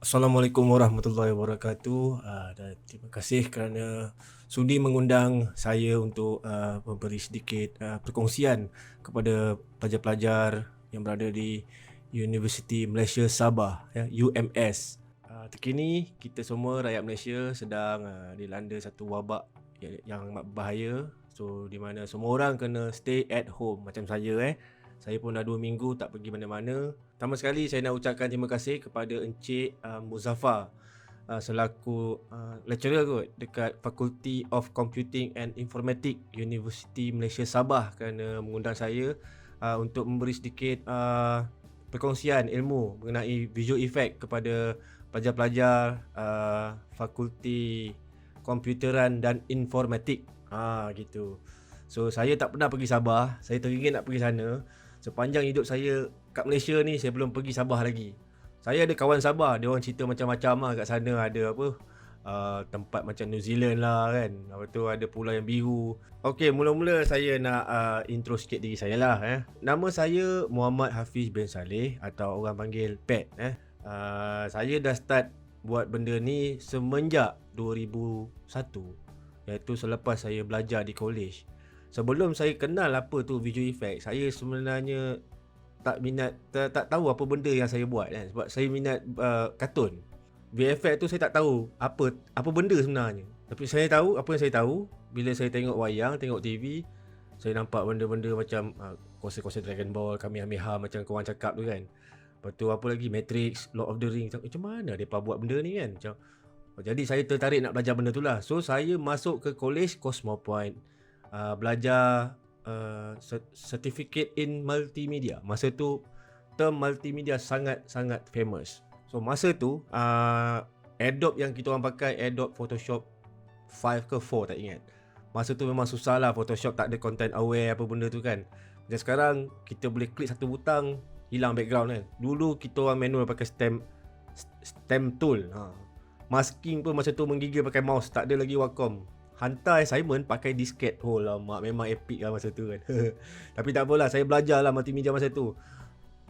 Assalamualaikum warahmatullahi wabarakatuh. Dan terima kasih kerana sudi mengundang saya untuk memberi sedikit perkongsian kepada pelajar-pelajar yang berada di Universiti Malaysia Sabah, ya, UMS. Terkini kita semua rakyat Malaysia sedang dilanda satu wabak yang amat berbahaya. So di mana semua orang kena stay at home macam saya. Saya pun dah 2 minggu tak pergi mana-mana. Pertama sekali saya nak ucapkan terima kasih kepada Encik Muzaffar selaku lecturer kot dekat Faculty of Computing and Informatics University Malaysia Sabah kerana mengundang saya untuk memberi sedikit perkongsian ilmu mengenai visual effect kepada pelajar-pelajar Fakulti Komputeran dan Informatik. Gitu. So saya tak pernah pergi Sabah, saya teringin nak pergi sana. Sepanjang hidup saya kat Malaysia ni, saya belum pergi Sabah lagi. Saya ada kawan Sabah, dia orang cerita macam-macam lah kat sana. Ada apa, tempat macam New Zealand lah kan. Lepas tu ada Pulau yang Biru. Okey, mula-mula saya nak intro sikit diri saya lah. Nama saya Muhammad Hafiz bin Saleh atau orang panggil Pat. Saya dah start buat benda ni semenjak 2001, iaitu selepas saya belajar di college. Sebelum saya kenal apa tu visual effect, saya sebenarnya tak tahu apa benda yang saya buat kan, sebab saya minat kartun. VFX tu saya tak tahu apa benda sebenarnya. Tapi saya tahu apa yang saya tahu bila saya tengok wayang, tengok TV, saya nampak benda-benda macam kuasa-kuasa Dragon Ball, Kamehameha macam korang cakap tu kan. Lepas tu apa lagi, Matrix, Lord of the Rings. Macam mana depa buat benda ni kan? Jadi saya tertarik nak belajar benda tu lah. So saya masuk ke college Cosmopoint, belajar certificate in multimedia. Masa tu term multimedia sangat-sangat famous. So masa tu Adobe yang kita orang pakai Adobe Photoshop 5 ke 4 tak ingat. Masa tu memang susah lah, Photoshop tak ada content aware apa benda tu kan. Dan sekarang kita boleh klik satu butang, hilang background kan. Dulu kita orang manual pakai stem tool. Masking pun masa tu menggigil pakai mouse, tak ada lagi Wacom. Hantar assignment pakai disket. Oh lama, memang epic lah masa tu kan. Tapi tak apalah, saya belajar lah multimedia masa tu.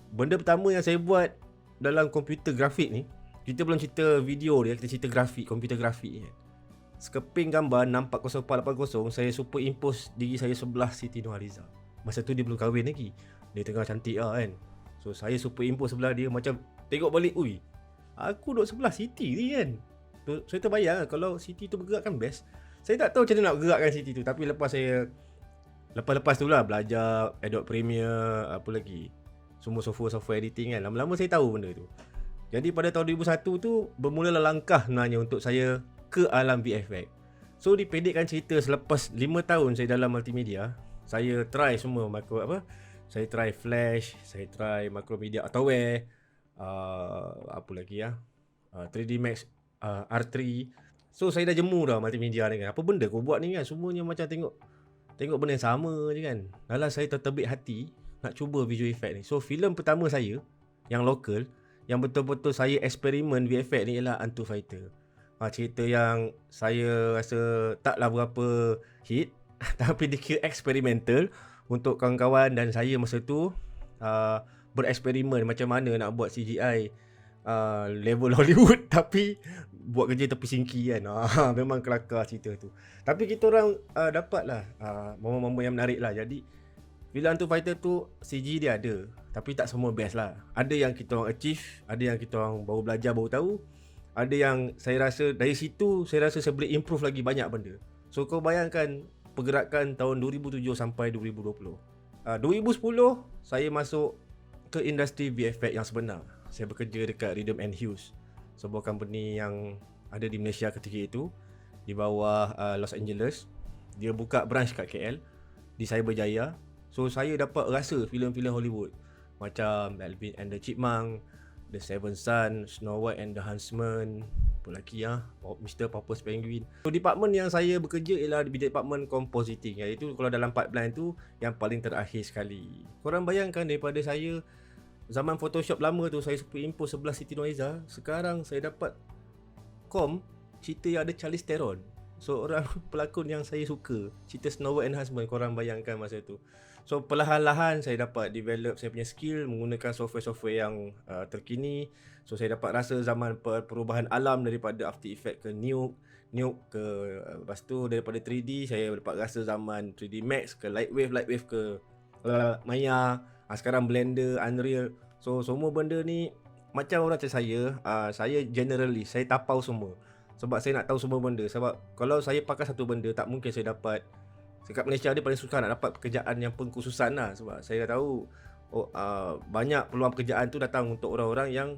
Benda pertama yang saya buat dalam komputer grafik ni, kita belum cerita video dia, kita cerita grafik, komputer grafik kan. Skeping gambar 640480, saya superimpose diri saya sebelah Siti Nurhaliza. Masa tu dia belum kahwin lagi, dia tengah cantik lah kan. So saya superimpose sebelah dia, macam tengok balik, ui, aku duduk sebelah Siti ni kan. Saya terbayang kalau Siti tu bergerak kan best. Saya tak tahu macam mana nak gerakkan Siti tu. Tapi lepas tu lah belajar Adobe Premiere, apa lagi, semua software editing kan. Lama-lama saya tahu benda tu. Jadi pada tahun 2001 tu bermulalah langkah sebenarnya untuk saya ke alam VFX. So dipendekkan cerita, selepas 5 tahun saya dalam multimedia, saya try semua saya try Flash, saya try Macromedia Autoware, apa lagi 3D Max R3. So saya dah jemu dah multimedia ni kan. Apa benda kau buat ni kan, semuanya macam tengok benda yang sama je kan. Lala saya tertebik hati nak cuba visual effect ni. So filem pertama saya yang lokal, yang betul-betul saya eksperimen VFX ni ialah Hantu Fighter. Cerita yang saya rasa taklah berapa hit tapi dia kira eksperimental untuk kawan-kawan dan saya masa tu bereksperimen macam mana nak buat CGI level Hollywood tapi buat kerja tepi singki kan. Memang kelakar cerita tu. Tapi kita orang dapatlah momen-momen yang menarik lah. Jadi bila Hantu Fighter tu CG dia ada, tapi tak semua best lah. Ada yang kita orang achieve, ada yang kita orang baru belajar, baru tahu. Ada yang saya rasa dari situ saya boleh improve lagi banyak benda. So kau bayangkan pergerakan tahun 2007 sampai 2020. 2010 saya masuk ke industri VFX yang sebenar. Saya bekerja dekat Rhythm and Hues, sebuah company yang ada di Malaysia ketika itu, di bawah Los Angeles. Dia buka branch kat KL, di Cyberjaya. So saya dapat rasa filem-filem Hollywood macam Alvin and the Chipmunk, The Seven Son, Snow White and the Huntsman, apa lagi Mr. Popper's Penguin. So department yang saya bekerja ialah di department compositing, iaitu kalau dalam pipeline tu yang paling terakhir sekali. Korang bayangkan daripada saya zaman Photoshop lama tu, saya superimpose sebelah Siti Nurhaliza. Sekarang saya dapat cerita yang ada Charlize Theron, seorang pelakon yang saya suka. Cerita Snow White and Huntsman, korang bayangkan masa tu. So perlahan-lahan saya dapat develop saya punya skill menggunakan software-software yang terkini. So saya dapat rasa zaman perubahan alam daripada After Effects ke Nuke ke lepas tu daripada 3D saya dapat rasa zaman 3D Max ke Lightwave ke Maya, sekarang Blender, Unreal. So semua benda ni macam orang macam saya generally saya tapau semua. Sebab saya nak tahu semua benda. Sebab kalau saya pakai satu benda tak mungkin saya dapat. Dekat Malaysia dia paling susah nak dapat pekerjaan yang pengkhususan lah. Sebab saya dah tahu banyak peluang pekerjaan tu datang untuk orang-orang yang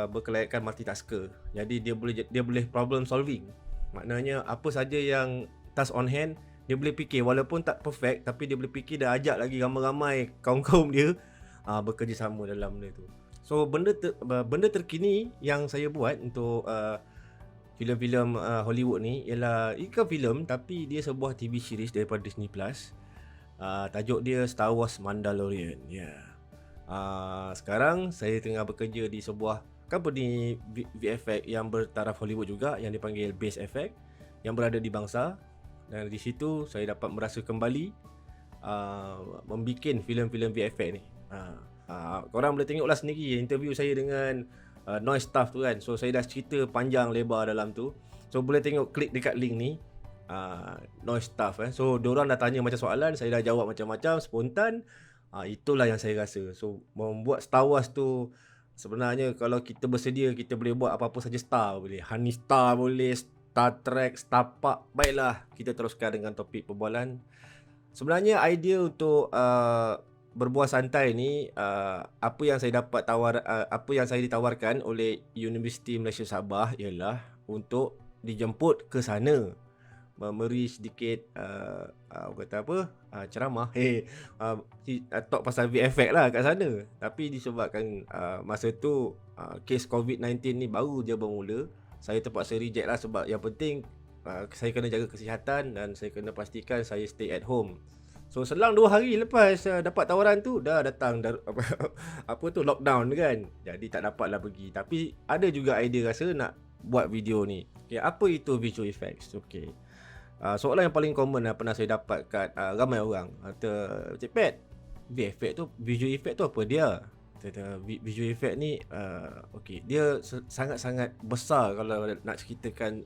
berkelayakan multitasker. Jadi dia boleh problem solving. Maknanya apa saja yang task on hand dia boleh fikir, walaupun tak perfect tapi dia boleh fikir dah ajak lagi ramai-ramai kaum-kaum dia bekerjasama dalam benda tu. So benda terkini yang saya buat untuk filem-filem Hollywood ni ialah ikan filem tapi dia sebuah TV series daripada Disney Plus. Tajuk dia Star Wars Mandalorian. Sekarang saya tengah bekerja di sebuah company VFX yang bertaraf Hollywood juga yang dipanggil Base Effect yang berada di Bangsa, dan di situ saya dapat merasa kembali membikin filem-filem VFX ni. Korang boleh tengoklah sendiri interview saya dengan Noise Staff tu kan. So saya dah cerita panjang lebar dalam tu. So boleh tengok, klik dekat link ni, Noise Staff So diorang dah tanya macam soalan, saya dah jawab macam-macam spontan. Itulah yang saya rasa. So membuat Star Wars tu sebenarnya kalau kita bersedia kita boleh buat apa-apa saja Star boleh. Honey Star boleh, Star Trek, Star Park. Baiklah, kita teruskan dengan topik perbualan. Sebenarnya idea untuk berbuah santai ni apa yang saya ditawarkan oleh Universiti Malaysia Sabah ialah untuk dijemput ke sana memberi sedikit ceramah talk pasal VFX lah kat sana. Tapi disebabkan masa tu kes COVID-19 ni baru je bermula, saya terpaksa reject lah. Sebab yang penting saya kena jaga kesihatan dan saya kena pastikan saya stay at home. So selang 2 hari lepas dapat tawaran tu dah datang lockdown kan. Jadi tak dapatlah pergi. Tapi ada juga idea rasa nak buat video ni. Okay, apa itu visual effects? Okay. Soalan yang paling common pernah saya dapat kat ramai orang. Kata, Cik Pat, visual effect tu apa dia? Visual effect ni okay, dia sangat-sangat besar kalau nak ceritakan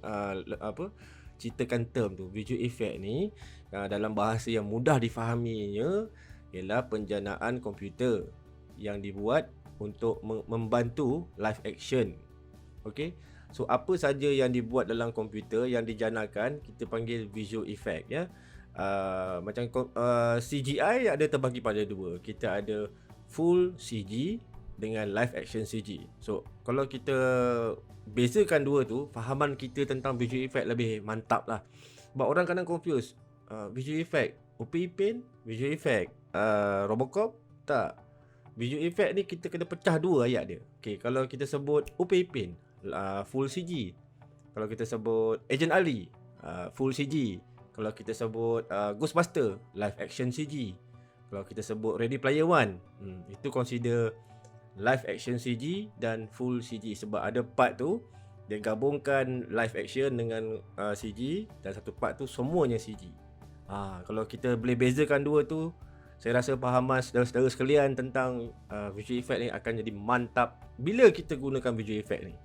term tu. Visual effect ni dalam bahasa yang mudah difahaminya ialah penjanaan komputer yang dibuat untuk membantu live action. Okey. So apa saja yang dibuat dalam komputer yang dijanakan kita panggil visual effect ya. Macam CGI ada terbagi pada dua. Kita ada full CG dengan live action CG. So kalau kita bezakan dua tu, fahaman kita tentang visual effect lebih mantap lah. Sebab orang kadang confuse visual effect Upin Ipin, visual effect Robocop, tak. Visual effect ni kita kena pecah dua ayat dia. Okay, kalau kita sebut Upin Ipin full CG. Kalau kita sebut Agent Ali full CG. Kalau kita sebut Ghostbuster live action CG. Kalau kita sebut Ready Player One, itu consider live action CG dan full CG. Sebab ada part tu dia gabungkan live action dengan CG, dan satu part tu semuanya CG. Kalau kita boleh bezakan dua tu, saya rasa pahaman saudara-saudara sekalian tentang visual effect ni akan jadi mantap bila kita gunakan visual effect ni.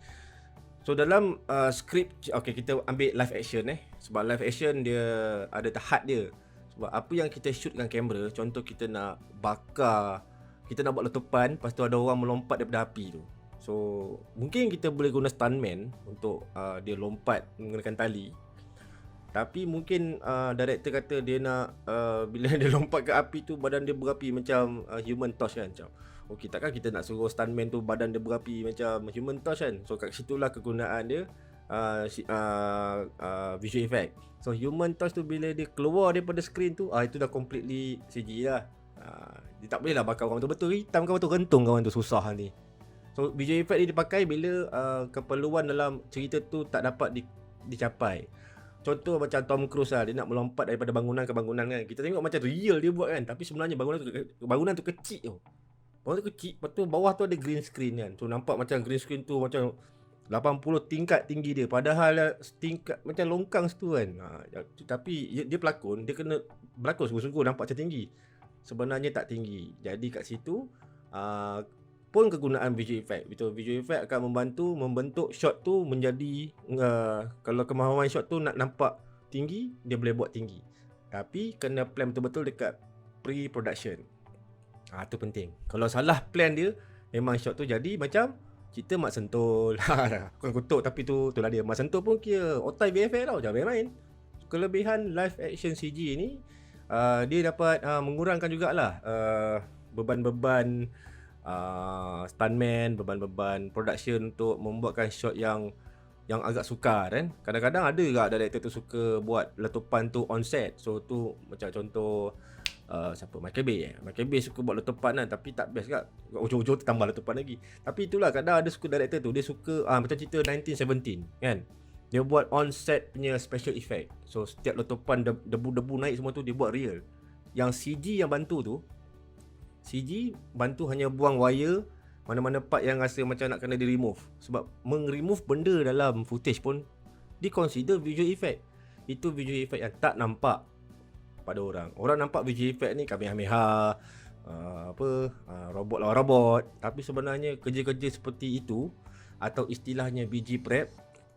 So dalam skrip, okay, kita ambil live action sebab live action dia ada tahap dia. Sebab apa yang kita shoot dengan kamera, contoh kita nak bakar, kita nak buat letupan, lepas tu ada orang melompat daripada api tu. So mungkin kita boleh guna stuntman untuk dia lompat menggunakan tali. Tapi mungkin director kata dia nak bila dia lompat ke api tu badan dia berapi macam Human Torch kan. Macam okey, takkan kita nak suruh stuntman tu badan dia berapi macam Human Torch kan. So kat situlah kegunaan dia visual effect. So Human Torch tu bila dia keluar daripada skrin tu, itu dah completely CG lah. Dia tak boleh lah bakar orang tu betul hitam, kawan tu rentung, kawan tu susah nanti. So visual effect ni dipakai bila keperluan dalam cerita tu tak dapat dicapai. Contoh macam Tom Cruise lah, dia nak melompat daripada bangunan ke bangunan kan. Kita tengok macam real dia buat kan, tapi sebenarnya bangunan tu kecil tau. Bangunan tu kecil, lepas tu bawah tu ada green screen kan. So nampak macam green screen tu macam 80 tingkat tinggi dia, padahal tingkat macam longkang situ kan. Tapi dia pelakon, dia kena berlakon sungguh-sungguh nampak macam tinggi. Sebenarnya tak tinggi. Jadi kat situ pun kegunaan visual effect. Betul, visual effect akan membantu membentuk shot tu menjadi kalau kemahuan shot tu nak nampak tinggi, dia boleh buat tinggi. Tapi kena plan betul-betul dekat pre-production. Tu penting. Kalau salah plan dia, memang shot tu jadi macam cerita Mak Sentul. Bukan kutuk tapi itulah dia. Mak Sentul pun kira otai VFX tau, jangan main-main. Kelebihan live action CG ni dia dapat mengurangkan jugalah beban-beban stuntman, beban-beban production untuk membuatkan shot yang agak sukar kan. Kadang-kadang ada juga director tu suka buat letupan tu on set. So tu macam contoh siapa? Michael Bay. Michael Bay suka buat letupan kan, tapi tak best kat. Ujung-ujung tambah letupan lagi. Tapi itulah kadang ada suka director tu, dia suka macam cerita 1917 kan. Dia buat on set punya special effect. So setiap letupan debu-debu naik semua tu dia buat real. Yang CG yang bantu tu, CG bantu hanya buang wire, mana-mana part yang rasa macam nak kena di remove. Sebab remove benda dalam footage pun di consider visual effect. Itu visual effect yang tak nampak pada orang. Orang nampak visual effect ni Kamehameha, robot lawan robot. Tapi sebenarnya kerja-kerja seperti itu, atau istilahnya BG prep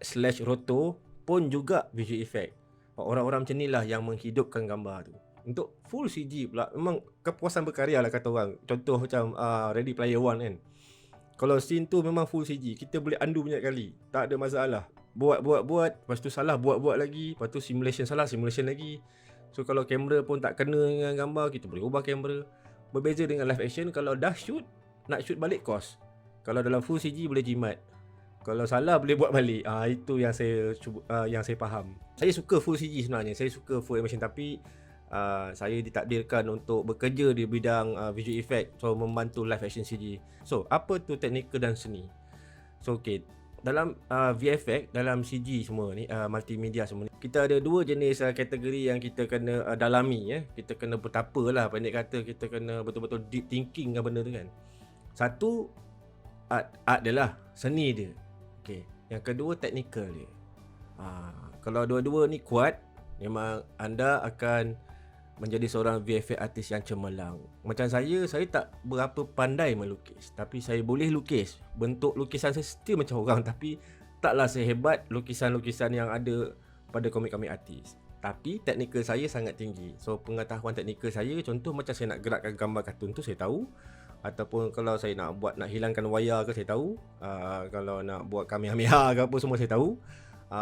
/ roto pun juga visual effect. Orang-orang macam ni lah yang menghidupkan gambar tu. Untuk full CG pula memang kepuasan berkarya lah kata orang. Contoh macam Ready Player One kan. Kalau scene tu memang full CG, kita boleh undo banyak kali, tak ada masalah. Buat, lepas tu salah, buat lagi, lepas tu simulation salah, simulation lagi. So kalau kamera pun tak kena dengan gambar, kita boleh ubah kamera. Berbeza dengan live action, kalau dah shoot, nak shoot balik cost. Kalau dalam full CG boleh jimat. Kalau salah boleh buat balik. Itu yang saya faham. Saya suka full CG sebenarnya. Saya suka full animation, tapi saya ditakdirkan untuk bekerja di bidang visual effect. So membantu live action CG. So apa tu teknikal dan seni? So dalam VFX, dalam CG semua ni, multimedia semua ni, kita ada dua jenis kategori yang kita kena dalami. Kita kena bertapa lah, pendek kata kita kena betul-betul deep thinking dengan benda tu kan. Satu, art dia lah, seni dia. Yang kedua, teknikal dia. Kalau dua-dua ni kuat, memang anda akan menjadi seorang VFX artist yang cemerlang. Macam saya tak berapa pandai melukis, tapi saya boleh lukis. Bentuk lukisan saya still macam orang, tapi taklah sehebat lukisan-lukisan yang ada pada komik-komik artis. Tapi teknikal saya sangat tinggi. So pengetahuan teknikal saya, contoh macam saya nak gerakkan gambar kartun tu saya tahu. Ataupun kalau saya nak hilangkan wayar ke saya tahu. Kalau nak buat Kamehameha ke apa semua saya tahu.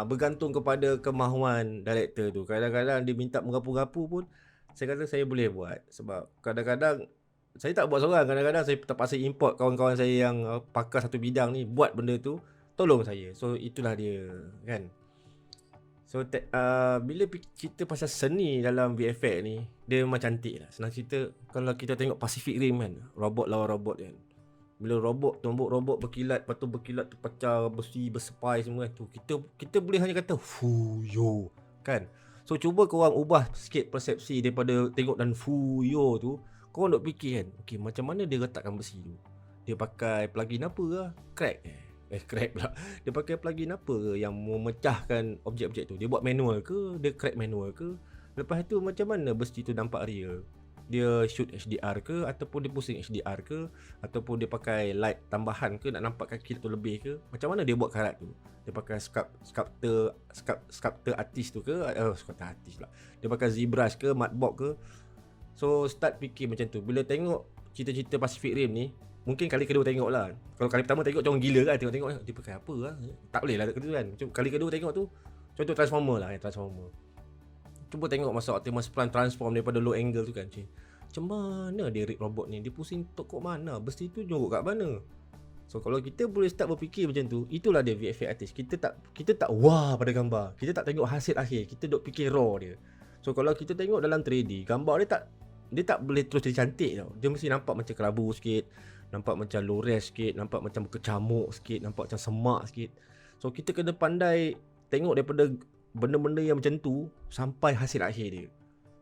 Bergantung kepada kemahuan director tu. Kadang-kadang dia minta merapu-rapu pun saya kata saya boleh buat. Sebab kadang-kadang saya tak buat seorang. Kadang-kadang saya terpaksa import kawan-kawan saya yang pakar satu bidang ni buat benda tu, tolong saya. So itulah dia kan. So bila cerita pasal seni dalam VFX ni, dia memang cantik lah. Senang cerita, kalau kita tengok Pacific Rim kan, robot lawan robot kan. Bila tombok robot berkilat, lepas tu berkilat tu pecah besi, bersepai semua tu, kita boleh hanya kata fuyo kan. So cuba korang ubah sikit persepsi daripada tengok dan fuyo tu. Korang duk fikir kan, macam mana dia letakkan besi tu? Dia pakai plugin apa ke? Crack pula. Dia pakai plugin apa ke yang memecahkan objek-objek tu? Dia buat manual ke? Dia crack manual ke? Lepas tu macam mana besi tu nampak real? Dia shoot HDR ke, ataupun dia pusing HDR ke, ataupun dia pakai light tambahan ke nak nampakkan kilat tu lebih ke? Macam mana dia buat karat tu? Dia pakai sculptor artis tu ke? Sculptor artis pula. Dia pakai ZBrush ke, Mudbox ke? So start fikir macam tu. Bila tengok cerita-cerita Pacific Rim ni, mungkin kali kedua tengok lah. Kalau kali pertama tengok macam gila kan, tengok dia pakai apa lah. Tak boleh lah kan. Kali kedua tengok tu, contoh Transformer lah, Transformer. Cuba tengok masa Optimus Prime transform daripada low angle tu kan. Macam mana dia rig robot ni? Dia pusing tokok mana? Besi tu jorok kat mana? So kalau kita boleh start berfikir macam tu, itulah dia VFX artist. Kita tak wah pada gambar. Kita tak tengok hasil akhir. Kita duk fikir raw dia. So kalau kita tengok dalam 3D, gambar dia tak boleh terus jadi cantik tau. Dia mesti nampak macam kelabu sikit, nampak macam low res sikit, nampak macam berkecamuk sikit, nampak macam semak sikit. So kita kena pandai tengok daripada benda-benda yang macam tu sampai hasil akhir dia.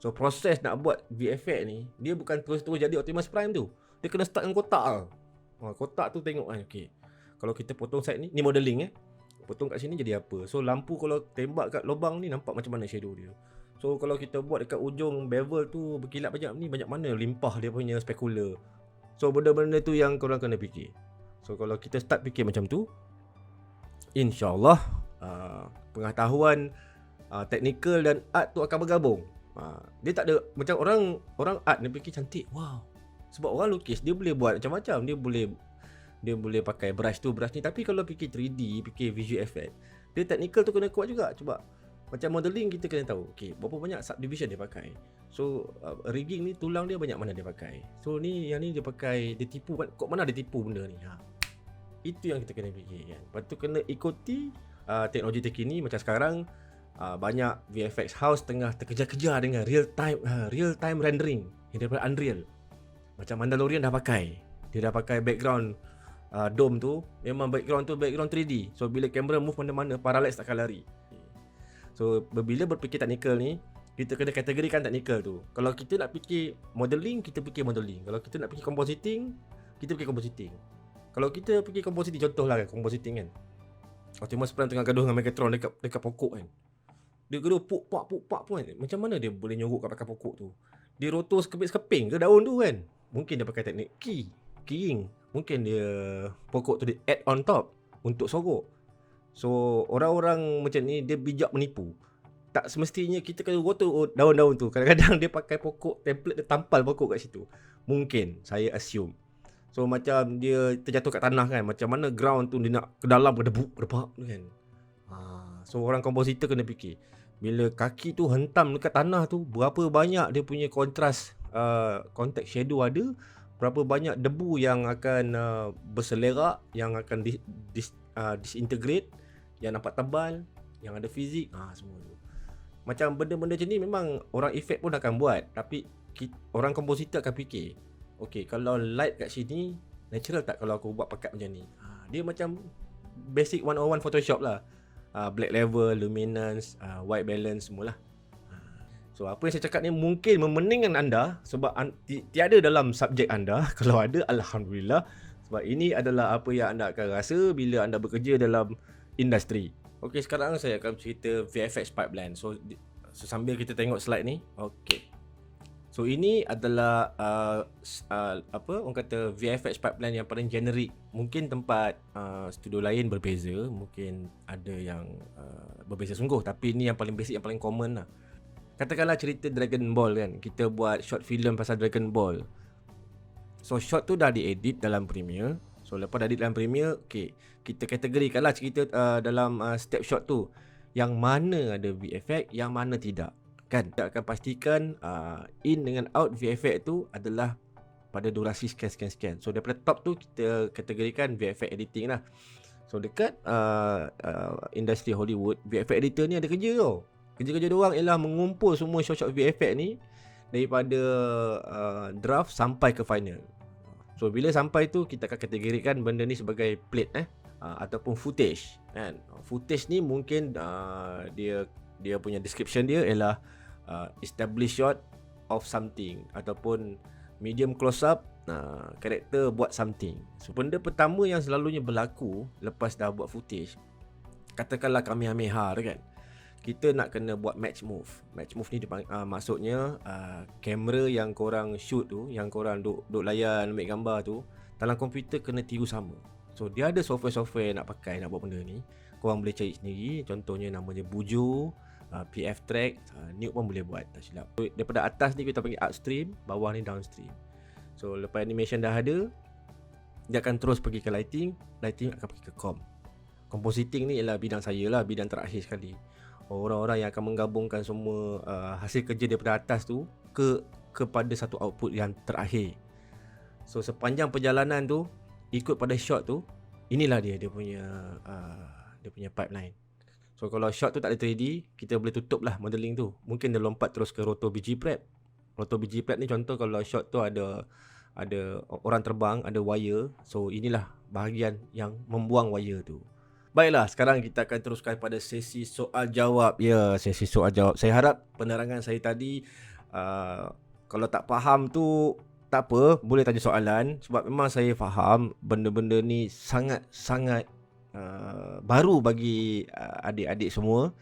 So proses nak buat VFX ni, dia bukan terus-terus jadi Optimus Prime tu. Dia kena start dengan kotak lah. Kotak tu tengok kalau kita potong side ni modeling potong kat sini jadi apa. So lampu kalau tembak kat lubang ni nampak macam mana shadow dia. So kalau kita buat dekat ujung bevel tu berkilat banyak ni, banyak mana limpah dia punya spekula. So benda-benda tu yang korang kena fikir. So kalau kita start fikir macam tu, InsyaAllah pengetahuan teknikal dan art tu akan bergabung. Dia tak ada macam orang art dia fikir cantik. Wow. Sebab orang lukis dia boleh buat macam-macam. Dia boleh pakai brush tu, brush ni. Tapi kalau fikir 3D, fikir visual effect, dia teknikal tu kena kuat juga. Cuba macam modeling kita kena tahu, okey, berapa banyak subdivision dia pakai. So rigging ni tulang dia banyak mana dia pakai. So ni yang ni dia pakai, dia tipu kok mana dia tipu benda ni. Itu yang kita kena fikir kan. Lepas tu kena ikuti teknologi terkini. Macam sekarang banyak VFX house tengah terkejar-kejar dengan real time rendering yang daripada Unreal. Macam Mandalorian dah pakai. Dia dah pakai background dome tu. Memang background tu background 3D. So bila kamera move mana-mana, parallax takkan lari. So bila berfikir teknikal ni, kita kena kategorikan teknikal tu. Kalau kita nak fikir modeling, kita fikir modeling. Kalau kita nak fikir compositing, kita fikir compositing. Kalau kita fikir compositing, contohlah kan compositing kan, Optimus Prime tengah gaduh dengan Megatron dekat pokok kan. Dia gaduh puk pak pun kan. Macam mana dia boleh nyogok kat belakang pokok tu? Dia rotor sekeping ke daun tu kan? Mungkin dia pakai teknik keying. Mungkin dia pokok tu dia add on top untuk sorok. So orang-orang macam ni dia bijak menipu. Tak semestinya kita kena rotor daun-daun tu. Kadang-kadang dia pakai pokok, template dia tampal pokok kat situ. Mungkin saya assume. So macam dia terjatuh kat tanah kan, macam mana ground tu dia nak ke dalam gedebuk tu kan. So orang kompositor kena fikir, bila kaki tu hentam dekat tanah tu, berapa banyak dia punya kontras, contact shadow ada, berapa banyak debu yang akan berselerak, yang akan disintegrate, yang nampak tebal, yang ada fizik, semua tu. Macam benda-benda macam ni memang orang efek pun akan buat. Tapi orang kompositor akan fikir, okay, kalau light kat sini natural tak kalau aku buat pekat macam ni. Dia macam basic 101 Photoshop lah. Black level, luminance, white balance semualah. So apa yang saya cakap ni mungkin memeningkan anda sebab tiada dalam subjek anda. Kalau ada, Alhamdulillah. Sebab ini adalah apa yang anda akan rasa bila anda bekerja dalam industri. Okay, sekarang saya akan cerita VFX pipeline. So sambil kita tengok slide ni. Okay. So ini adalah orang kata VFX pipeline yang paling generik. Mungkin tempat studio lain berbeza, mungkin ada yang berbeza sungguh, tapi ini yang paling basic, yang paling common lah. Katakanlah cerita Dragon Ball kan, kita buat short film pasal Dragon Ball. So short tu dah diedit dalam Premiere. So lepas dah edit dalam Premiere, okay, kita kategorikanlah cerita dalam step shot tu, yang mana ada VFX, yang mana tidak. Kan kita akan pastikan in dengan out VFX tu adalah pada durasi sekian. So daripada top tu kita kategorikan VFX editing lah. So dekat industri Hollywood, VFX editor ni ada kerja tau. Kerja-kerja diorang ialah mengumpul semua shot-shot VFX ni daripada draft sampai ke final. So bila sampai tu kita akan kategorikan benda ni sebagai plate ataupun footage kan. Footage ni mungkin dia punya description dia ialah establish shot of something ataupun medium close up, karakter buat something. So benda pertama yang selalunya berlaku lepas dah buat footage, katakanlah Kamehameha kan, kita nak kena buat match move. Match move ni maksudnya kamera yang korang shoot tu, yang korang duk layan ambil gambar tu, dalam komputer kena tiru sama. So dia ada software-software nak pakai nak buat benda ni. Korang boleh cari sendiri. Contohnya namanya Bujo, PF Track, Nuke pun boleh buat, tak silap. So, daripada atas ni kita panggil upstream, bawah ni downstream. So lepas animation dah ada, dia akan terus pergi ke lighting akan pergi ke compositing ni ialah bidang saya lah, bidang terakhir sekali. Orang-orang yang akan menggabungkan semua hasil kerja daripada atas tu kepada satu output yang terakhir. So sepanjang perjalanan tu, ikut pada shot tu, inilah dia punya pipeline. So kalau shot tu tak ada 3D, kita boleh tutup lah modeling tu. Mungkin dia lompat terus ke roto BG prep. Roto BG prep ni contoh kalau shot tu ada orang terbang, ada wire. So inilah bahagian yang membuang wire tu. Baiklah, sekarang kita akan teruskan pada sesi soal jawab. Ya, sesi soal jawab. Saya harap penerangan saya tadi kalau tak faham tu tak apa, boleh tanya soalan. Sebab memang saya faham benda-benda ni sangat-sangat baru bagi adik-adik semua.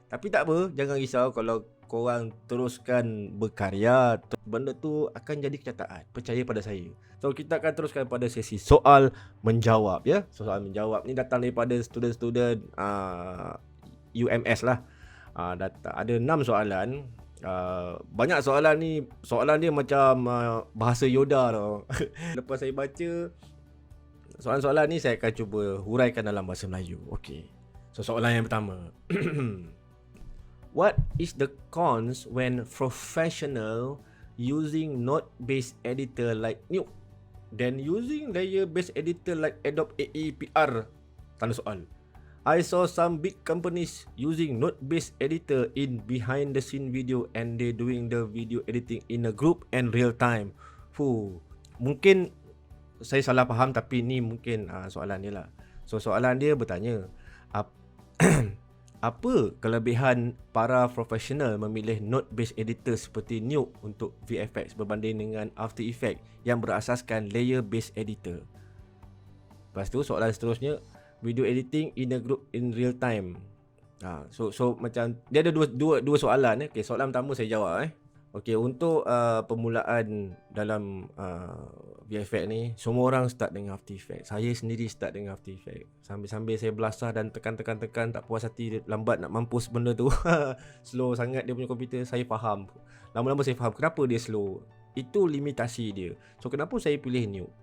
Tapi tak apa, jangan risau kalau korang teruskan berkarya, benda tu akan jadi kenyataan. Percaya pada saya. So kita akan teruskan pada sesi soal menjawab ya. Soal menjawab ni datang daripada student-student UMS lah. Ada 6 soalan. Banyak soalan ni, soalan dia macam bahasa Yoda tau. Lepas saya baca soalan-soalan ni, saya akan cuba huraikan dalam bahasa Melayu. Okey. So soalan yang pertama. What is the cons when professional using node-based editor like Nuke then using layer-based editor like Adobe AEPR? Tanda soal. I saw some big companies using node-based editor in behind the scene video and they doing the video editing in a group and real time. Mungkin saya salah faham, tapi ni mungkin soalan dia lah. So soalan dia bertanya, apa kelebihan para profesional memilih node-based editor seperti Nuke untuk VFX berbanding dengan After Effects yang berasaskan layer-based editor? Lepas tu soalan seterusnya, video editing in a group in real time. So macam dia ada dua soalan. Okay, soalan pertama saya jawab. Okay, untuk permulaan dalam VFX ni, semua orang start dengan After Effects. Saya sendiri start dengan After Effects. Sambil-sambil saya belasah dan tekan, tak puas hati, lambat nak mampus benda tu. Slow sangat dia punya komputer. Saya faham. Lama-lama saya faham kenapa dia slow. Itu limitasi dia. So kenapa saya pilih Nuke?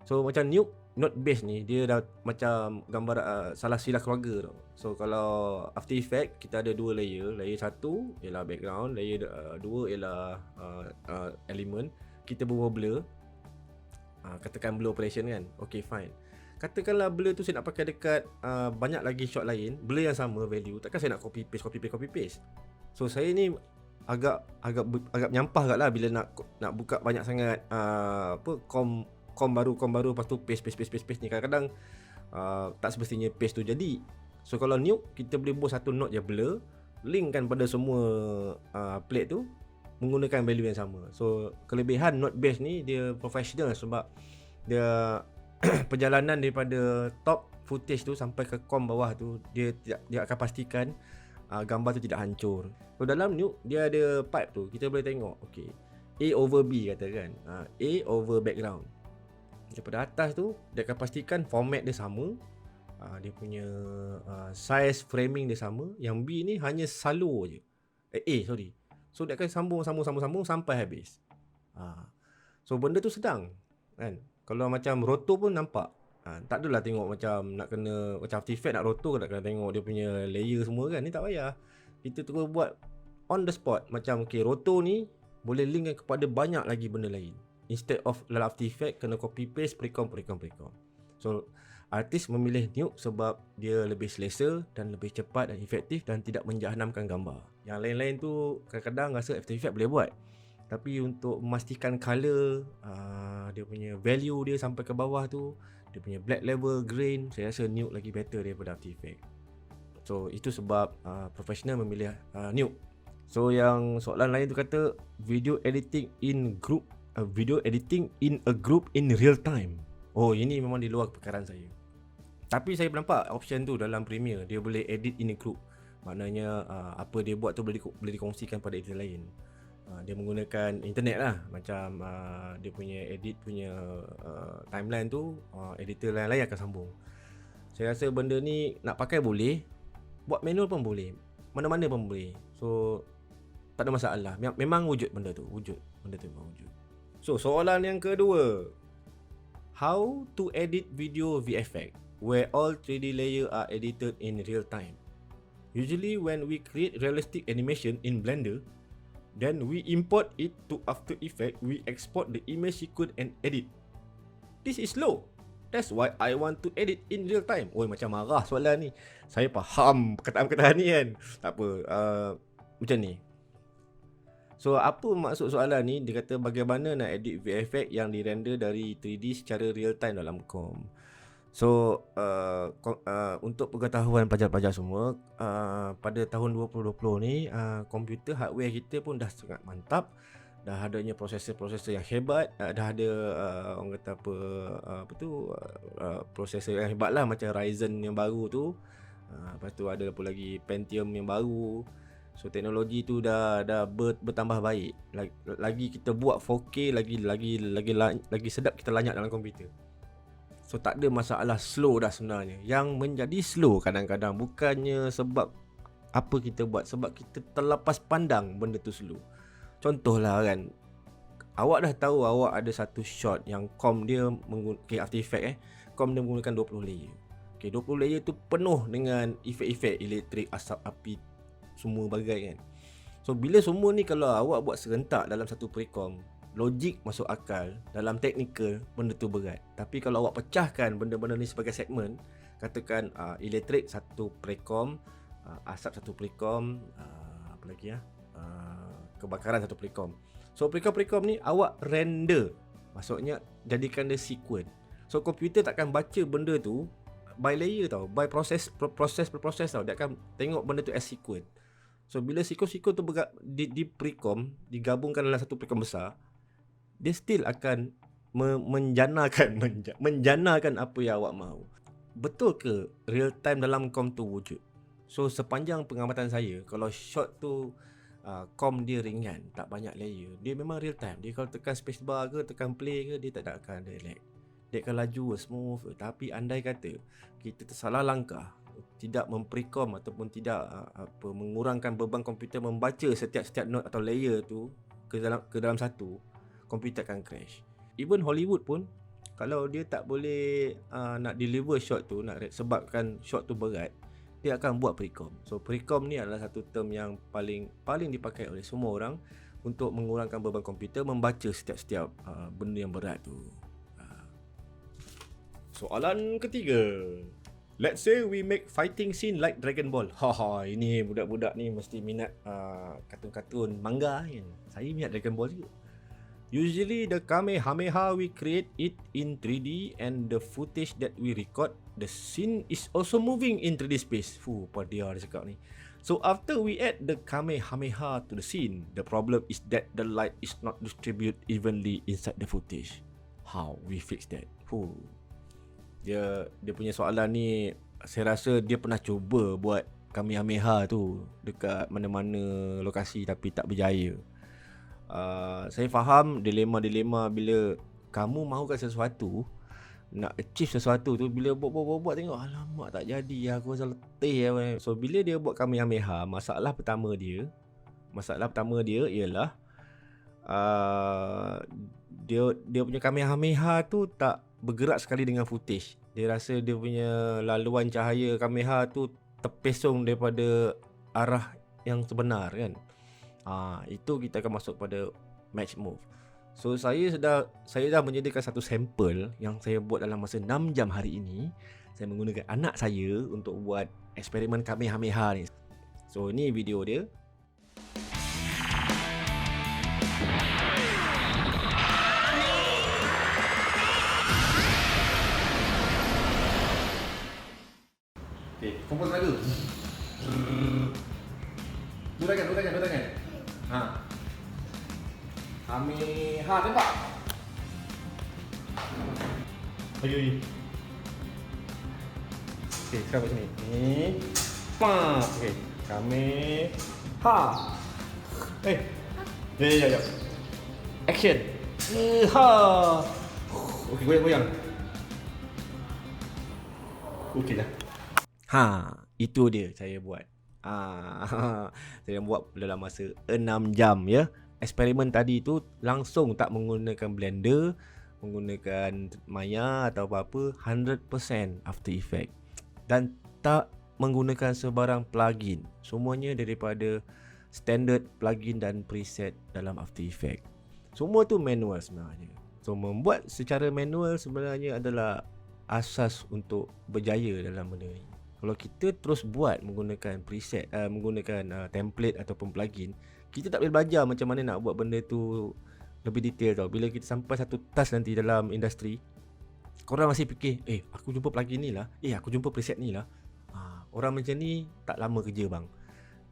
So macam Nuke node base ni, dia dah macam gambar salah sila keluarga tau. So kalau After Effects kita ada dua layer. Layer satu ialah background, layer dua ialah element. Kita buat blur. Katakan blur operation kan. Okay, fine. Katakanlah blur tu saya nak pakai dekat banyak lagi shot lain, blur yang sama value, takkan saya nak copy paste. So saya ni agak menyampah agak lah bila nak buka banyak sangat kom baru lepas tu paste ni. Kadang-kadang tak semestinya paste tu jadi. So kalau Nuke, kita boleh buat satu node je blur, linkkan pada semua plate tu menggunakan value yang sama. So kelebihan node base ni, dia professional sebab dia perjalanan daripada top footage tu sampai ke kom bawah tu, dia akan pastikan gambar tu tidak hancur. So dalam Nuke dia ada pipe tu, kita boleh tengok. Okay, A over B katakan, A over background. Daripada atas tu dia akan pastikan format dia sama, dia punya size framing dia sama. Yang B ni hanya salo je, so dia akan sambung sampai habis. So benda tu sedang kan. Kalau macam roto pun nampak, tak adalah tengok macam nak kena macam After Effects nak roto, nak kena tengok dia punya layer semua kan. Ni tak payah, kita terus buat on the spot. Macam okay, roto ni boleh linkkan kepada banyak lagi benda lain, instead of dalam After Effects kena copy paste, precom. So artis memilih Nuke sebab dia lebih selesa dan lebih cepat dan efektif dan tidak menjahanamkan gambar. Yang lain-lain tu kadang-kadang rasa After Effects boleh buat, tapi untuk memastikan color, dia punya value dia sampai ke bawah tu, dia punya black level, grain, saya rasa Nuke lagi better daripada After Effects. So itu sebab professional memilih Nuke. So yang soalan lain tu kata video editing in a group in real time. Oh, ini memang di luar perkaraan saya. Tapi saya nampak option tu dalam Premiere, dia boleh edit in a group. Maknanya apa dia buat tu boleh dikongsikan pada editor lain. Dia menggunakan internet lah. Macam dia punya edit punya timeline tu, editor lain-lain akan sambung. Saya rasa benda ni nak pakai boleh, buat manual pun boleh, mana-mana pun boleh. So tak ada masalah. Memang wujud benda tu, benda tu memang wujud. So soalan yang kedua, how to edit video VFX where all 3D layer are edited in real time? Usually when we create realistic animation in Blender, then we import it to After Effects, we export the image sequence and edit. This is slow. That's why I want to edit in real time. Oh, macam marah soalan ni. Saya faham perkataan-perkataan ni kan. Tak apa, macam ni. So apa maksud soalan ni? Dia kata bagaimana nak edit VFX yang dirender dari 3D secara real time dalam kom. So untuk pengetahuan pelajar-pelajar semua, pada tahun 2020 ni komputer hardware kita pun dah sangat mantap. Dah adanya prosesor yang hebat, dah ada orang kata prosesor yang hebat lah, macam Ryzen yang baru tu. Lepas tu ada apa lagi, Pentium yang baru. So teknologi tu dah bertambah baik. Lagi kita buat 4K lagi sedap kita lanyak dalam komputer. So tak ada masalah slow dah sebenarnya. Yang menjadi slow kadang-kadang bukannya sebab apa kita buat, sebab kita terlepas pandang benda tu slow. Contohlah kan, awak dah tahu awak ada satu shot yang com dia menggunakan After Effects com dia menggunakan 20 layer. 20 layer tu penuh dengan efek-efek elektrik, asap, api, semua bagai kan. So bila semua ni kalau awak buat serentak dalam satu precom, logik masuk akal, dalam teknikal benda tu berat. Tapi kalau awak pecahkan benda-benda ni sebagai segmen, katakan elektrik satu precom, asap satu precom, apa lagi kebakaran satu precom. So precom ni awak render, maksudnya jadikan dia sequence. So komputer takkan baca benda tu by layer tau, by proses tau. Dia akan tengok benda tu as sequence. So bila sequence tu di precom digabungkan dalam satu precom besar, dia still akan menjanakan apa yang awak mahu. Betul ke real time dalam com tu wujud? So sepanjang pengamatan saya, kalau shot tu com dia ringan, tak banyak layer, dia memang real time. Dia kalau tekan spacebar ke tekan play ke, dia tak akan ada lag. Dia akan laju smooth. Tapi andai kata kita tersalah langkah, tidak memprecom ataupun tidak mengurangkan beban komputer membaca setiap note atau layer tu ke dalam satu, komputer akan crash. Even Hollywood pun kalau dia tak boleh nak deliver shot tu, sebabkan shot tu berat, dia akan buat precom. So precom ni adalah satu term yang paling dipakai oleh semua orang untuk mengurangkan beban komputer membaca setiap benda yang berat tu. Soalan ketiga. Let's say we make fighting scene like Dragon Ball. Ini budak-budak ni mesti minat kartun-kartun manga kan. Saya minat Dragon Ball juga. Usually the Kamehameha we create it in 3D, and the footage that we record, the scene is also moving in 3D space. Dia cakap ni. So after we add the Kamehameha to the scene, the problem is that the light is not distributed evenly inside the footage. How we fix that? Dia punya soalan ni, saya rasa dia pernah cuba buat Kamehameha tu dekat mana-mana lokasi tapi tak berjaya. Saya faham dilema-dilema bila kamu mahukan sesuatu, nak achieve sesuatu tu, bila buat tengok alamak tak jadi, aku rasa letih. So bila dia buat Kamehameha, masalah pertama dia ialah dia punya Kamehameha tu tak bergerak sekali dengan footage. Dia rasa dia punya laluan cahaya Kamehameha tu terpesong daripada arah yang sebenar kan. Itu kita akan masuk pada match move. So saya dah menyediakan satu sampel yang saya buat dalam masa 6 jam hari ini. Saya menggunakan anak saya untuk buat eksperimen Kamehameha ni. So ni video dia. Okay, fokus lagu. Dua tangan. Kamehameha, tembak. Ayo. Okay, sekarang buat sini. Ni. Okay, Kamehameha. Ya. Action. Okay, goyang. Okay dah. Itu dia saya buat. Saya buat dalam masa 6 jam ya. Eksperimen tadi tu langsung tak menggunakan Blender, menggunakan Maya atau apa-apa, 100% After Effects. Dan tak menggunakan sebarang plugin. Semuanya daripada standard plugin dan preset dalam After Effects. Semua tu manual sebenarnya. So membuat secara manual sebenarnya adalah asas untuk berjaya dalam benda ni. Kalau kita terus buat menggunakan preset, menggunakan template ataupun plugin, kita tak boleh belajar macam mana nak buat benda tu lebih detail tau. Bila kita sampai satu task nanti dalam industri, korang masih fikir, aku jumpa plugin ni lah, aku jumpa preset ni lah. Orang macam ni tak lama kerja bang.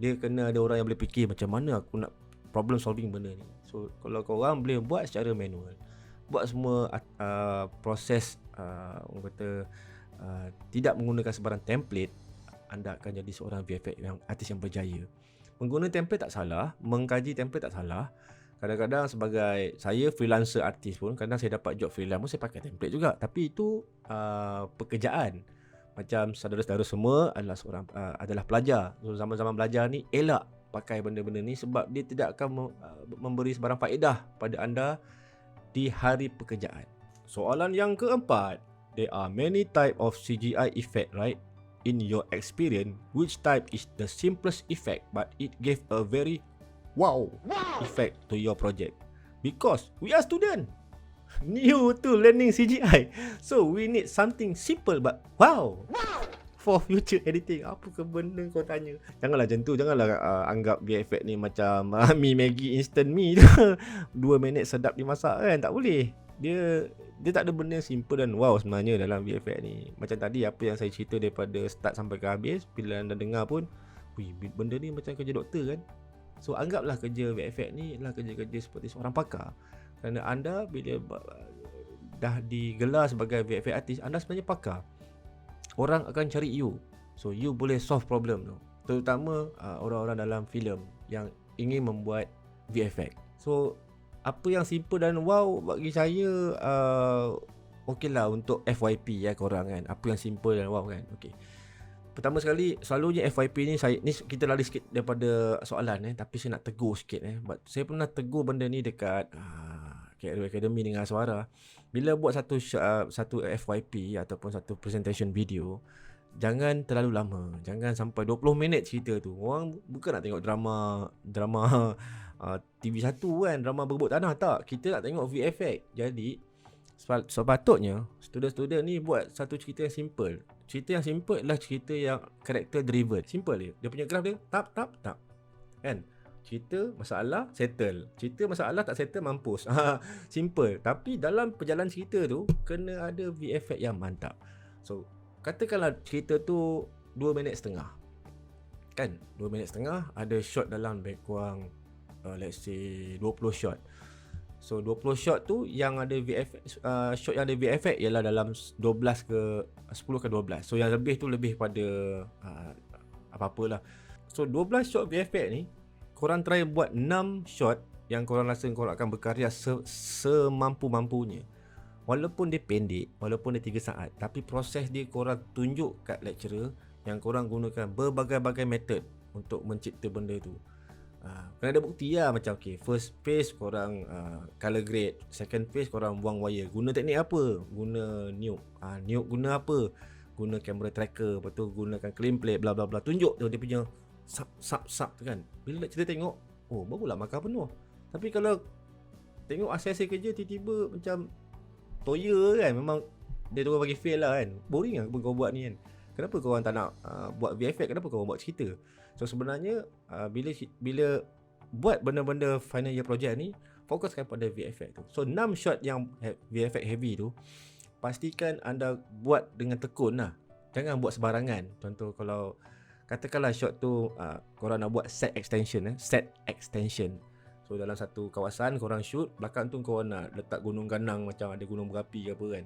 Dia kena ada orang yang boleh fikir macam mana aku nak problem solving benda ni. So kalau korang boleh buat secara manual, buat semua proses orang kata tidak menggunakan sebarang template, anda akan jadi seorang VFX yang artis yang berjaya. Mengguna template tak salah, mengkaji template tak salah. Kadang-kadang sebagai saya freelancer artis pun, kadang saya dapat job freelance pun saya pakai template juga. Tapi itu pekerjaan. Macam saudara-saudara semua adalah pelajar. So, zaman-zaman belajar ni elak pakai benda-benda ni sebab dia tidak akan memberi sebarang faedah pada anda di hari pekerjaan. Soalan yang keempat, there are many type of CGI effect, right? In your experience, which type is the simplest effect but it gave a very wow effect to your project? Because we are student new to learning CGI, so we need something simple but wow for future editing. Apa ke benda kau tanya? Janganlah macam tu. Janganlah anggap VFX ni macam mi Maggi instant mi tu 2 minit sedap dimasak kan. Tak boleh. Dia tak ada benda simple dan wow sebenarnya dalam VFX ni. Macam tadi apa yang saya cerita daripada start sampai ke habis, bila anda dengar pun, benda ni macam kerja doktor kan. So anggaplah kerja VFX ni adalah kerja-kerja seperti seorang pakar. Kerana anda bila dah digelar sebagai VFX artist, anda sebenarnya pakar. Orang akan cari you. So you boleh solve problem tu. Terutama orang-orang dalam filem yang ingin membuat VFX. So apa yang simple dan wow bagi saya okey lah untuk FYP ya korang kan. Apa yang simple dan wow kan. Okey. Pertama sekali, selalunya FYP ni kita lari sikit daripada soalan tapi saya nak tegur sikit But saya pernah tegur benda ni dekat Academy Dengar Suara. Bila buat satu FYP ataupun satu presentation video, jangan terlalu lama. Jangan sampai 20 minit cerita tu. Orang bukan nak tengok drama TV1 kan, drama berebut tanah tak. Kita nak tengok VFX. Jadi sepatutnya student-student ni buat satu cerita yang simple. Cerita yang simple adalah cerita yang character driven. Simple dia punya graf dia tap kan. Cerita masalah settle. Cerita masalah tak settle mampus. Simple. Tapi dalam perjalanan cerita tu kena ada VFX yang mantap. So katakanlah cerita tu 2 minit setengah. Kan? 2 minit setengah ada shot dalam lebih kurang let's say 20 shot. So 20 shot tu yang ada VFX, shot yang ada VFX ialah dalam 12 ke 10 ke 12. So yang lebih tu lebih pada apa-apalah. So 12 shot VFX ni korang try buat 6 shot yang korang rasa korang akan berkarya semampu-mampunya. Walaupun dia pendek, walaupun dia 3 saat, tapi proses dia korang tunjuk kat lecturer yang korang gunakan berbagai-bagai method untuk mencipta benda tu. Kena ada bukti lah. Macam first phase korang color grade, second phase korang buang wire. Guna teknik apa? Guna nuke. Nuke guna apa? Guna camera tracker. Lepas tu gunakan clean plate, bla bla bla. Tunjuk tu dia punya sub tu kan. Bila lecturer tengok, oh barulah markah penuh. Tapi kalau tengok hasil kerja tiba-tiba macam toya kan, memang dia tu bagi fail lah kan. Boring lah kau buat ni kan. Kenapa korang tak nak buat VFX? Kenapa korang buat cerita? So sebenarnya bila buat benda-benda final year project ni, fokuskan pada VFX tu. So 6 shot yang VFX heavy tu, pastikan anda buat dengan tekun lah. Jangan buat sembarangan. Contoh kalau katakanlah shot tu korang nak buat set extension. So dalam satu kawasan korang shoot, belakang tu korang nak letak gunung ganang macam ada gunung berapi ke apa kan.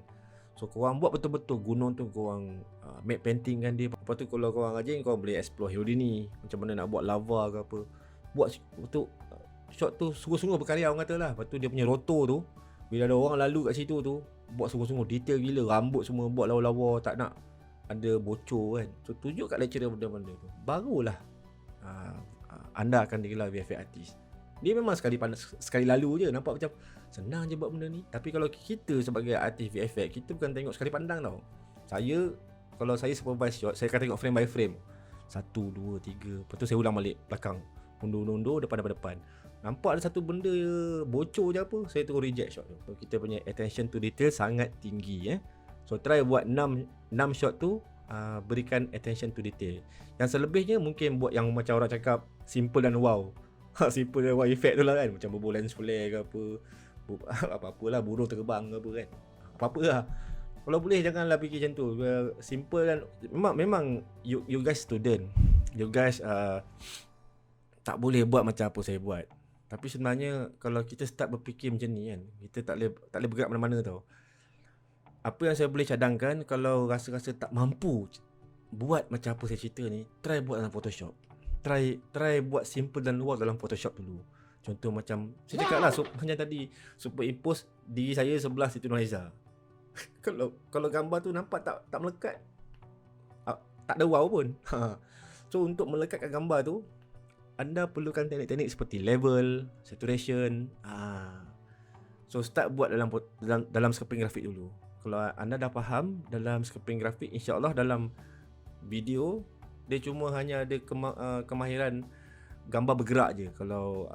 So korang buat betul-betul gunung tu, korang matte painting kan dia. Lepas tu kalau korang rajin, korang boleh explore Houdini, macam mana nak buat lava ke apa. Buat betul shot tu sungguh-sungguh berkarya orang kata lah. Lepas tu dia punya rotor tu, bila ada orang lalu kat situ tu, buat sungguh-sungguh detail gila. Rambut semua buat lawa-lawa, tak nak ada bocor kan. So tunjuk kat lecturer benda-benda tu, barulah anda akan digelar VFX artist. Dia memang sekali lalu je nampak macam senang je buat benda ni. Tapi kalau kita sebagai artis VFX, kita bukan tengok sekali pandang tau. Kalau saya supervise shot, saya akan tengok frame by frame. 1, 2, 3. Lepas tu saya ulang balik belakang, undur, depan. Nampak ada satu benda bocor je apa, saya terus reject shot tu. So kita punya attention to detail sangat tinggi So try buat 6 shot tu, berikan attention to detail. Yang selebihnya mungkin buat yang macam orang cakap simple dan wow. Simple dan wow effect tu lah kan. Macam berbol lens flare ke apa-apalah, burung terbang ke apa kan. Apa-apa lah. Kalau boleh janganlah fikir macam tu. Simple dan memang you guys student. You guys tak boleh buat macam apa saya buat. Tapi sebenarnya kalau kita start berfikir macam ni kan, kita tak boleh bergerak mana-mana tau. Apa yang saya boleh cadangkan, kalau rasa-rasa tak mampu buat macam apa saya cerita ni, try buat dalam Photoshop. Try buat simple dan luar dalam Photoshop dulu. Contoh macam saya cakap lah, macam tadi, superimpose diri saya sebelah Siti Nurhaliza. Kalau gambar tu nampak tak melekat, tak ada wow pun. So untuk melekatkan gambar tu, anda perlukan teknik-teknik seperti level, saturation. So start buat dalam scraping grafik dulu. Kalau anda dah faham dalam scraping grafik, insya-Allah dalam video dia cuma hanya ada kemahiran gambar bergerak je. Kalau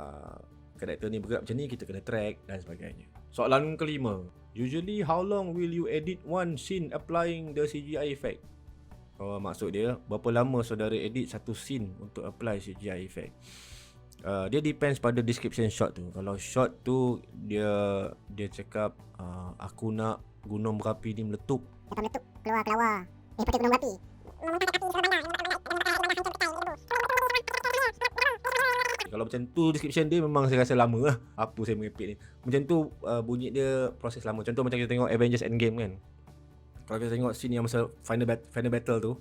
karakter ni bergerak macam ni, kita kena track dan sebagainya. Soalan kelima, usually how long will you edit one scene applying the CGI effect? Maksud dia, berapa lama saudara edit satu scene untuk apply CGI effect? Dia depends pada description shot tu. Kalau shot tu dia cakap aku nak gunung berapi ni meletup. Meletup, keluar. Seperti gunung berapi. Kalau macam tu description dia, memang saya rasa lama lah. Apa saya merepek ni. Macam tu bunyi dia proses lama. Contoh macam kita tengok Avengers Endgame kan. Kalau kita tengok scene yang masa final battle tu,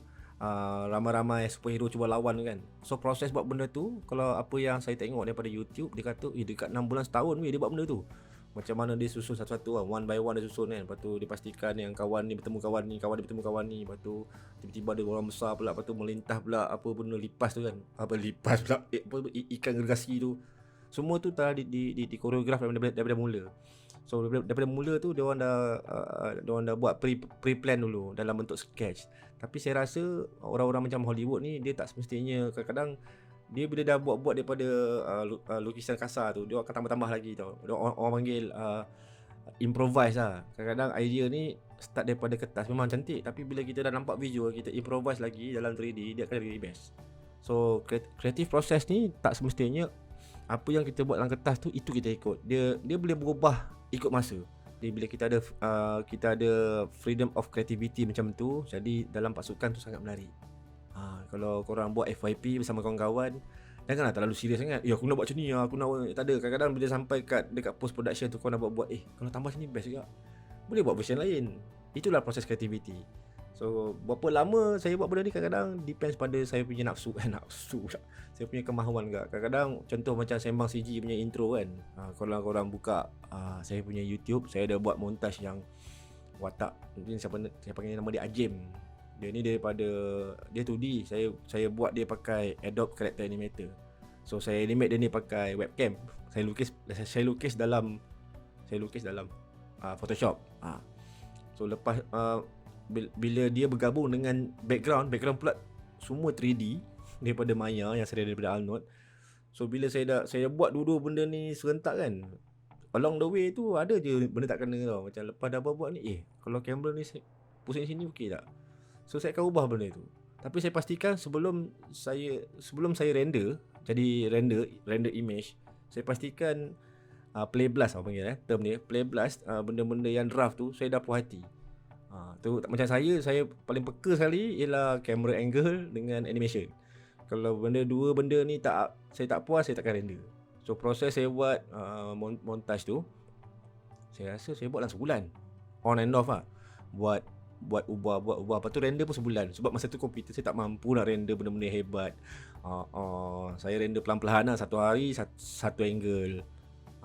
ramai-ramai superhero cuba lawan kan. So proses buat benda tu, kalau apa yang saya tengok daripada YouTube, dia kata dekat 6 bulan setahun dia buat benda tu. Macam mana dia susun satu-satu lah, one by one dia susun kan. Lepas tu dia pastikan yang kawan ni bertemu kawan ni, kawan dia bertemu kawan ni. Lepas tu tiba-tiba ada orang besar pula, lepas tu melintah pula apa benda lipas tu kan. Lipas pula, ikan gergasi tu. Semua tu telah di koreograf daripada mula. So daripada mula tu dia orang dah buat pre-plan dulu dalam bentuk sketch. Tapi saya rasa orang-orang macam Hollywood ni, dia tak semestinya, kadang-kadang dia bila dah buat daripada lukisan kasar tu, dia akan tambah-tambah lagi tau. Orang panggil improvise lah. Kadang-kadang idea ni start daripada kertas memang cantik, tapi bila kita dah nampak visual, kita improvise lagi dalam 3D, dia akan lebih best. So creative process ni tak semestinya apa yang kita buat dalam kertas tu itu kita ikut. Dia boleh berubah ikut masa. Jadi bila kita ada freedom of creativity macam tu, jadi dalam pasukan tu sangat menarik. Kalau korang buat FYP bersama kawan-kawan, janganlah terlalu serius sangat. Aku nak buat macam ni, aku nak. Tak ada. Kadang-kadang bila sampai dekat post production tu, kau nak buat kalau tambah sini best juga, boleh buat version lain. Itulah proses creativity. So berapa lama saya buat benda ni, kadang-kadang depends pada saya punya nafsu. Saya punya kemahuan juga. Kadang-kadang contoh macam Sembang CG punya intro kan, kalau korang buka saya punya YouTube, saya ada buat montage yang watak, mungkin siapa panggil nama dia Ajim. Dia ni dia 2D. Saya buat dia pakai Adobe Character Animator. So saya animate dia ni pakai webcam. Saya lukis dalam Photoshop. So lepas bila dia bergabung dengan background pula semua 3D daripada Maya yang saya daripada Arnold. So bila saya buat dua-dua benda ni serentak kan, along the way tu ada je benda tak kena tau. Macam lepas dah buat ni, kalau kamera ni pusing sini okey tak? So saya akan ubah benda tu. Tapi saya pastikan sebelum saya render, jadi render image, saya pastikan play blast panggil term dia, play blast benda-benda yang draft tu saya dah puas hati. Tu macam saya paling peka sekali ialah camera angle dengan animation. Kalau dua benda ni saya tak puas, saya takkan render. So proses saya buat montage tu, saya rasa saya buat dalam sebulan. On and off lah. Buat ubah. Lepas tu render pun sebulan. Sebab masa tu komputer saya tak mampu nak render benda-benda hebat. Saya render pelan-pelan lah. Satu hari satu angle.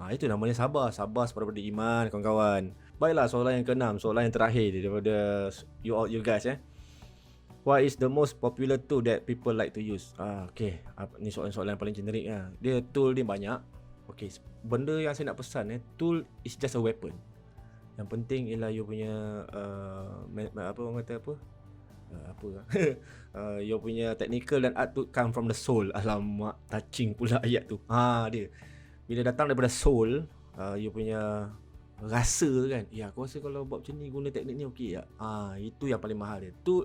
Itu namanya sabar sepada iman, kawan-kawan. Baiklah, soalan yang ke-6, soalan yang terakhir daripada you guys. What is the most popular tool that people like to use? Okay, ni soalan paling generik lah. Dia tool dia banyak. Okay, benda yang saya nak pesan tool is just a weapon. Yang penting ialah you punya you punya technical dan art to come from the soul. Alamak, touching pula ayat tu. Dia bila datang daripada soul, you punya rasa kan, aku rasa kalau buat macam ni, guna teknik ni okey tak? Itu yang paling mahal dia. Tu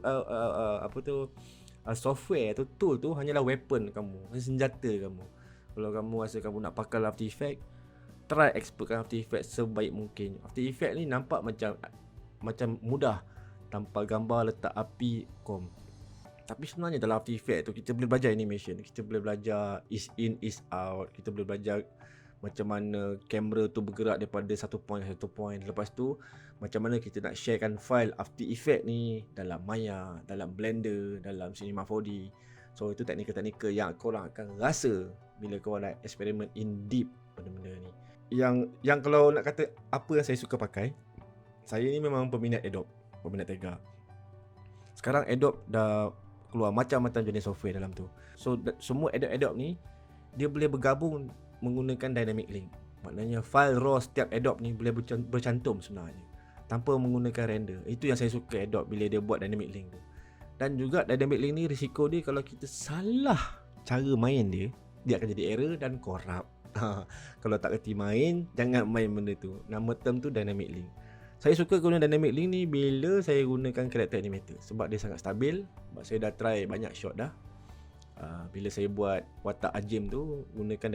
software atau tool tu hanyalah weapon kamu, senjata kamu. Kalau kamu rasa kamu nak pakai After Effects, try expertkan After Effects sebaik mungkin. After Effects ni nampak macam mudah, tanpa gambar, letak api, kom. Tapi sebenarnya dalam After Effects tu kita boleh belajar animation, kita boleh belajar is in, is out, kita boleh belajar macam mana kamera tu bergerak daripada satu point ke satu point. Lepas tu macam mana kita nak sharekan file After Effects ni dalam Maya, dalam Blender, dalam Cinema 4D. So itu teknikal-teknikal yang korang akan rasa bila korang nak eksperimen in deep benda-benda ni. Yang kalau nak kata apa yang saya suka pakai, saya ni memang peminat Adobe, peminat Tega. Sekarang Adobe dah keluar macam-macam jenis software dalam tu. So semua Adobe ni dia boleh bergabung menggunakan Dynamic Link. Maknanya file raw setiap Adobe ni boleh bercantum sebenarnya tanpa menggunakan render. Itu yang saya suka Adobe bila dia buat Dynamic Link tu. Dan juga Dynamic Link ni risiko dia kalau kita salah cara main dia akan jadi error dan corrupt. Kalau tak kerti main, jangan main benda tu. Nama term tu Dynamic Link. Saya suka guna Dynamic Link ni bila saya gunakan Character Animator sebab dia sangat stabil. Sebab saya dah try banyak shot dah. Bila saya buat watak Ajim tu gunakan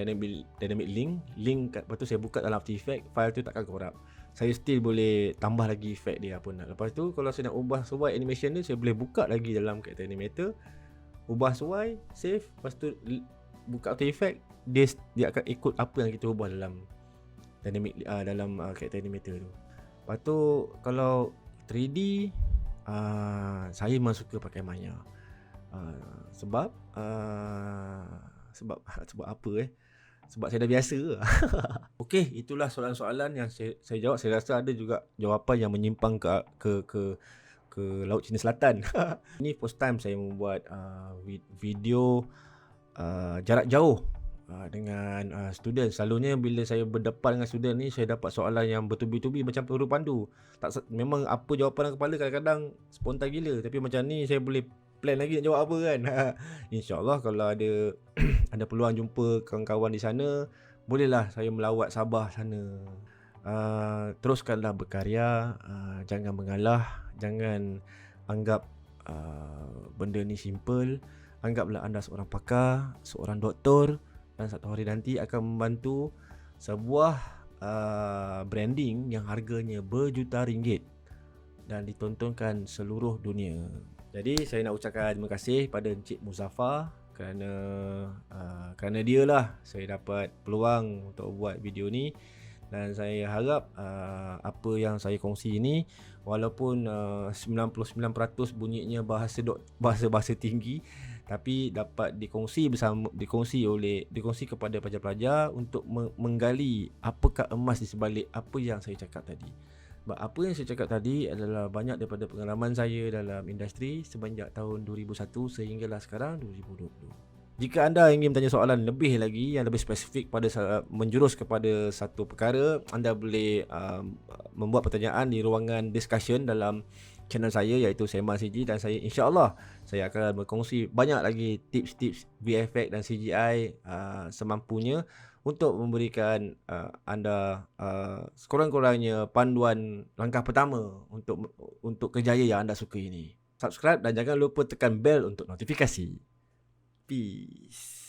Dynamic Link, lepas tu saya buka dalam After Effects, file tu takkan corrupt. Saya still boleh tambah lagi efek dia apa nak. Lepas tu kalau saya nak ubah sesuai animation dia, saya boleh buka lagi dalam Character Animator, ubah sesuai, save, lepas tu buka After Effects, dia akan ikut apa yang kita ubah dalam Character Animator tu. Lepas tu kalau 3D saya memang suka pakai Maya. Sebab apa sebab saya dah biasa. Okey, itulah soalan-soalan yang saya jawab. Saya rasa ada juga jawapan yang menyimpang ke Laut Cina Selatan. Ini first time saya membuat video jarak jauh dengan student. Selalunya bila saya berdepan dengan student ni, saya dapat soalan yang bertubi-tubi macam peluru pandu. Memang apa jawapan dalam kepala kadang-kadang spontan gila. Tapi macam ni saya boleh plan lagi nak jawab apa kan. InsyaAllah kalau ada peluang jumpa kawan-kawan di sana, bolehlah saya melawat Sabah sana. Teruskanlah berkarya, jangan mengalah, jangan anggap benda ni simple. Anggaplah anda seorang pakar, seorang doktor, dan satu hari nanti akan membantu sebuah branding yang harganya berjuta ringgit dan ditontonkan seluruh dunia. Jadi saya nak ucapkan terima kasih pada Encik Muzaffar kerana dia lah saya dapat peluang untuk buat video ni. Dan saya harap apa yang saya kongsi ini, walaupun 99% bunyinya bahasa tinggi, tapi dapat dikongsi kepada pelajar-pelajar untuk menggali apakah emas di sebalik apa yang saya cakap tadi. Sebab apa yang saya cakap tadi adalah banyak daripada pengalaman saya dalam industri semenjak tahun 2001 sehinggalah sekarang 2020. Jika anda ingin bertanya soalan lebih lagi yang lebih spesifik menjurus kepada satu perkara, anda boleh membuat pertanyaan di ruangan discussion dalam channel saya iaitu Sema CG, dan saya insya-Allah saya akan berkongsi banyak lagi tips-tips VFX dan CGI semampunya untuk memberikan anda sekurang-kurangnya panduan langkah pertama untuk kerjaya yang anda suka ini. Subscribe dan jangan lupa tekan bell untuk notifikasi. Peace.